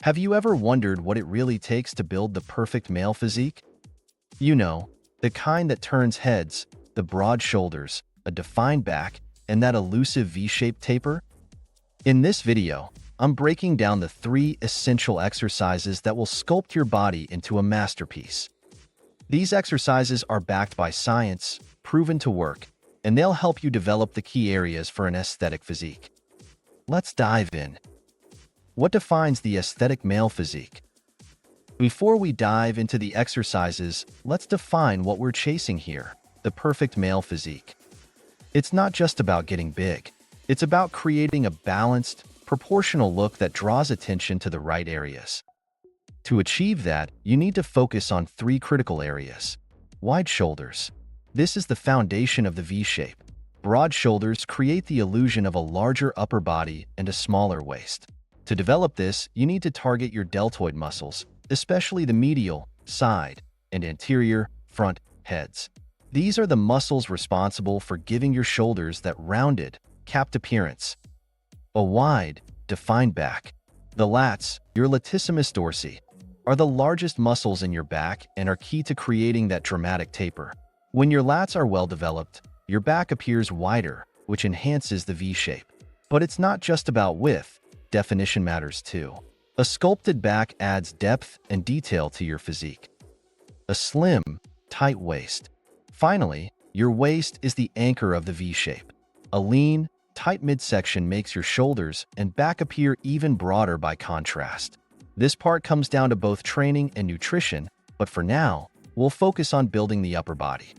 Have you ever wondered what it really takes to build the perfect male physique? You know, the kind that turns heads, the broad shoulders, a defined back, and that elusive V-shaped taper? In this video, I'm breaking down the 3 essential exercises that will sculpt your body into a masterpiece. These exercises are backed by science, proven to work, and they'll help you develop the key areas for an aesthetic physique. Let's dive in. What defines the aesthetic male physique? Before we dive into the exercises, let's define what we're chasing here: the perfect male physique. It's not just about getting big. It's about creating a balanced, proportional look that draws attention to the right areas. To achieve that, you need to focus on 3 critical areas. Wide shoulders. This is the foundation of the V-shape. Broad shoulders create the illusion of a larger upper body and a smaller waist. To develop this, you need to target your deltoid muscles, especially the medial, side, and anterior, front heads. These are the muscles responsible for giving your shoulders that rounded, capped appearance. A wide, defined back. The lats, your latissimus dorsi, are the largest muscles in your back and are key to creating that dramatic taper. When your lats are well developed, your back appears wider, which enhances the V-shape. But it's not just about width. Definition matters too. A sculpted back adds depth and detail to your physique. A slim, tight waist. Finally, your waist is the anchor of the V-shape. A lean, tight midsection makes your shoulders and back appear even broader by contrast. This part comes down to both training and nutrition, but for now, we'll focus on building the upper body.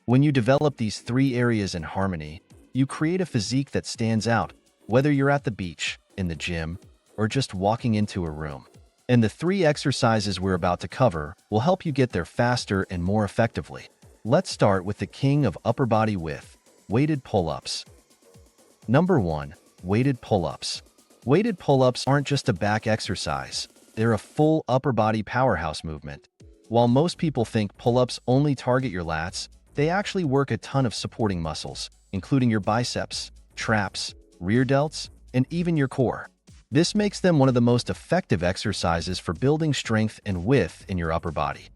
When you develop these 3 areas in harmony, you create a physique that stands out, whether you're at the beach, in the gym, or just walking into a room. And the 3 exercises we're about to cover will help you get there faster and more effectively. Let's start with the king of upper body width, weighted pull-ups. Number 1, weighted pull-ups. Weighted pull-ups aren't just a back exercise, they're a full upper body powerhouse movement. While most people think pull-ups only target your lats, they actually work a ton of supporting muscles, including your biceps, traps, rear delts, and even your core. This makes them one of the most effective exercises for building strength and width in your upper body.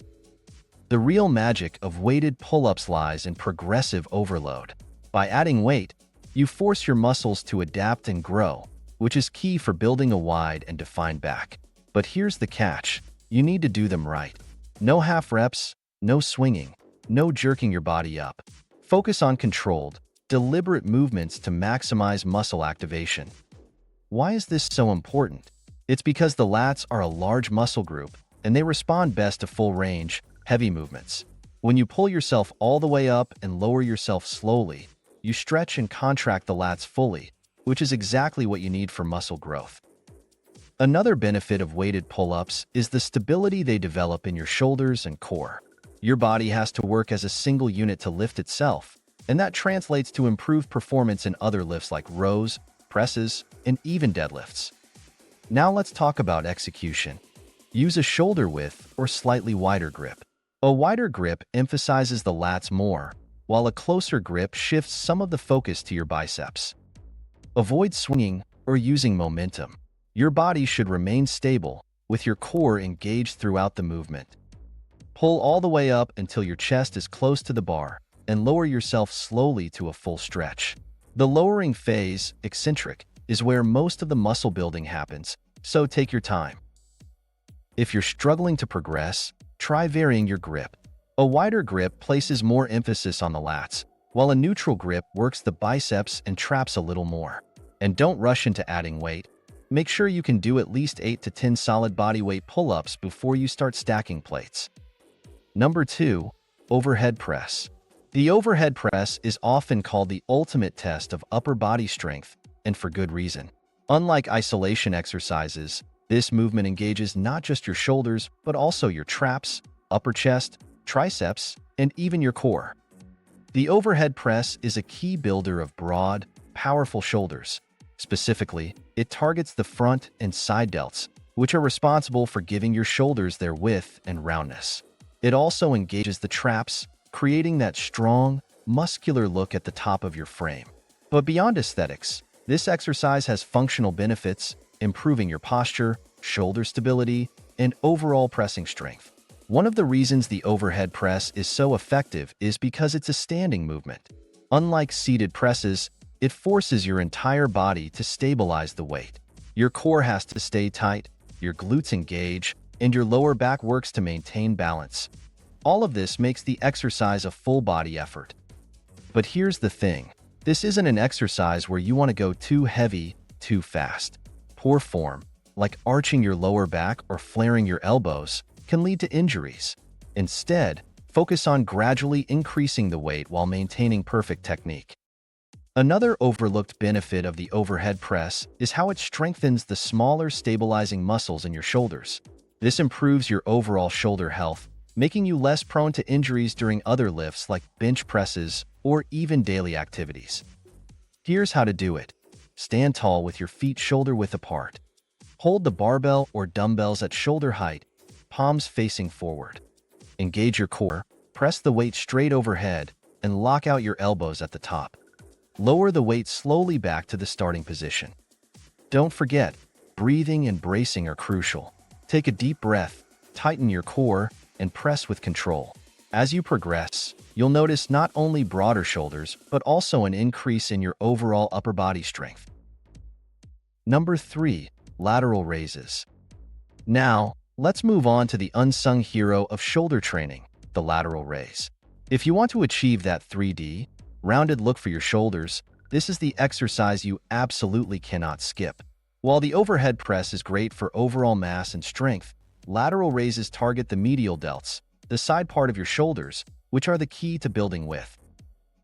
The real magic of weighted pull-ups lies in progressive overload. By adding weight, you force your muscles to adapt and grow, which is key for building a wide and defined back. But here's the catch: you need to do them right. No half reps, no swinging, no jerking your body up. Focus on controlled, deliberate movements to maximize muscle activation. Why is this so important? It's because the lats are a large muscle group, and they respond best to full-range, heavy movements. When you pull yourself all the way up and lower yourself slowly, you stretch and contract the lats fully, which is exactly what you need for muscle growth. Another benefit of weighted pull-ups is the stability they develop in your shoulders and core. Your body has to work as a single unit to lift itself, and that translates to improved performance in other lifts like rows, presses, and even deadlifts. Now let's talk about execution. Use a shoulder width or slightly wider grip. A wider grip emphasizes the lats more, while a closer grip shifts some of the focus to your biceps. Avoid swinging or using momentum. Your body should remain stable, with your core engaged throughout the movement. Pull all the way up until your chest is close to the bar, and lower yourself slowly to a full stretch. The lowering phase, eccentric, is where most of the muscle building happens, so take your time. If you're struggling to progress, try varying your grip. A wider grip places more emphasis on the lats, while a neutral grip works the biceps and traps a little more. And don't rush into adding weight. Make sure you can do at least 8 to 10 solid bodyweight pull-ups before you start stacking plates. Number 2, overhead press. The overhead press is often called the ultimate test of upper body strength, and for good reason. Unlike isolation exercises, this movement engages not just your shoulders, but also your traps, upper chest, triceps, and even your core. The overhead press is a key builder of broad, powerful shoulders. Specifically, it targets the front and side delts, which are responsible for giving your shoulders their width and roundness. It also engages the traps, creating that strong, muscular look at the top of your frame. But beyond aesthetics, this exercise has functional benefits, improving your posture, shoulder stability, and overall pressing strength. One of the reasons the overhead press is so effective is because it's a standing movement. Unlike seated presses, it forces your entire body to stabilize the weight. Your core has to stay tight, your glutes engage, and your lower back works to maintain balance. All of this makes the exercise a full-body effort. But here's the thing. This isn't an exercise where you want to go too heavy, too fast. Poor form, like arching your lower back or flaring your elbows, can lead to injuries. Instead, focus on gradually increasing the weight while maintaining perfect technique. Another overlooked benefit of the overhead press is how it strengthens the smaller stabilizing muscles in your shoulders. This improves your overall shoulder health, making you less prone to injuries during other lifts like bench presses or even daily activities. Here's how to do it. Stand tall with your feet shoulder-width apart. Hold the barbell or dumbbells at shoulder height, palms facing forward. Engage your core, press the weight straight overhead, and lock out your elbows at the top. Lower the weight slowly back to the starting position. Don't forget, breathing and bracing are crucial. Take a deep breath, tighten your core, and press with control. As you progress, you'll notice not only broader shoulders, but also an increase in your overall upper body strength. Number 3. Lateral raises. Now, let's move on to the unsung hero of shoulder training, the lateral raise. If you want to achieve that 3D, rounded look for your shoulders, this is the exercise you absolutely cannot skip. While the overhead press is great for overall mass and strength, lateral raises target the medial delts, the side part of your shoulders, which are the key to building width.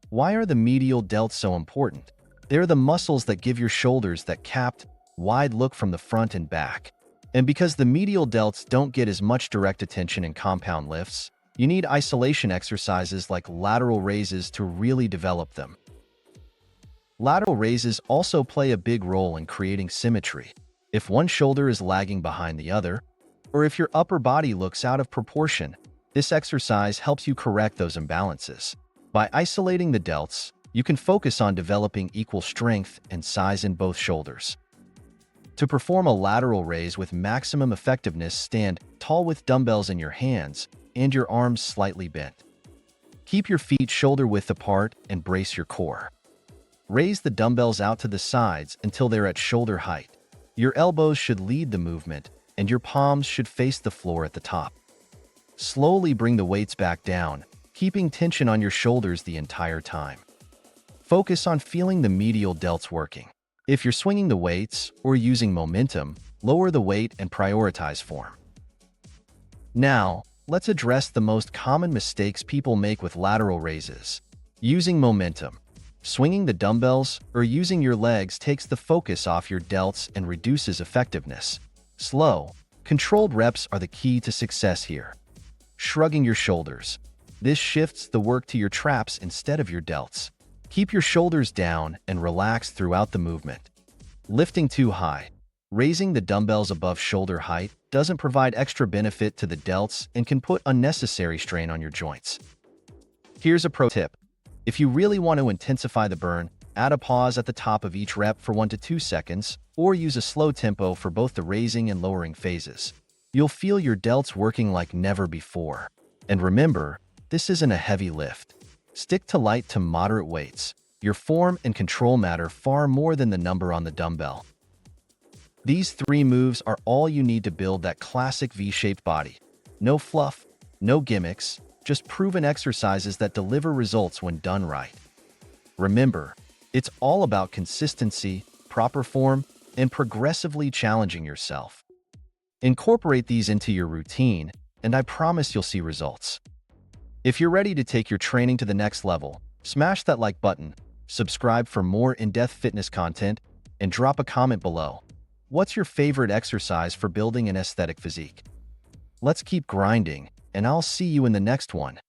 Why are the medial delts so important? They're the muscles that give your shoulders that capped, wide look from the front and back. And because the medial delts don't get as much direct attention in compound lifts, you need isolation exercises like lateral raises to really develop them. Lateral raises also play a big role in creating symmetry. If one shoulder is lagging behind the other, or if your upper body looks out of proportion, this exercise helps you correct those imbalances. By isolating the delts, you can focus on developing equal strength and size in both shoulders. To perform a lateral raise with maximum effectiveness, stand tall with dumbbells in your hands and your arms slightly bent. Keep your feet shoulder-width apart and brace your core. Raise the dumbbells out to the sides until they're at shoulder height. Your elbows should lead the movement, and your palms should face the floor at the top. Slowly bring the weights back down, keeping tension on your shoulders the entire time. Focus on feeling the medial delts working. If you're swinging the weights or using momentum, lower the weight and prioritize form. Now, let's address the most common mistakes people make with lateral raises. Using momentum. Swinging the dumbbells or using your legs takes the focus off your delts and reduces effectiveness. Slow, controlled reps are the key to success here. Shrugging your shoulders. This shifts the work to your traps instead of your delts. Keep your shoulders down and relax throughout the movement. Lifting too high. Raising the dumbbells above shoulder height doesn't provide extra benefit to the delts and can put unnecessary strain on your joints. Here's a pro tip. If you really want to intensify the burn, add a pause at the top of each rep for 1 to 2 seconds, or use a slow tempo for both the raising and lowering phases. You'll feel your delts working like never before. And remember, this isn't a heavy lift. Stick to light to moderate weights. Your form and control matter far more than the number on the dumbbell. These 3 moves are all you need to build that classic V-shaped body. No fluff, no gimmicks, just proven exercises that deliver results when done right. Remember, it's all about consistency, proper form, and progressively challenging yourself. Incorporate these into your routine, and I promise you'll see results. If you're ready to take your training to the next level, smash that like button, subscribe for more in-depth fitness content, and drop a comment below. What's your favorite exercise for building an aesthetic physique? Let's keep grinding, and I'll see you in the next one.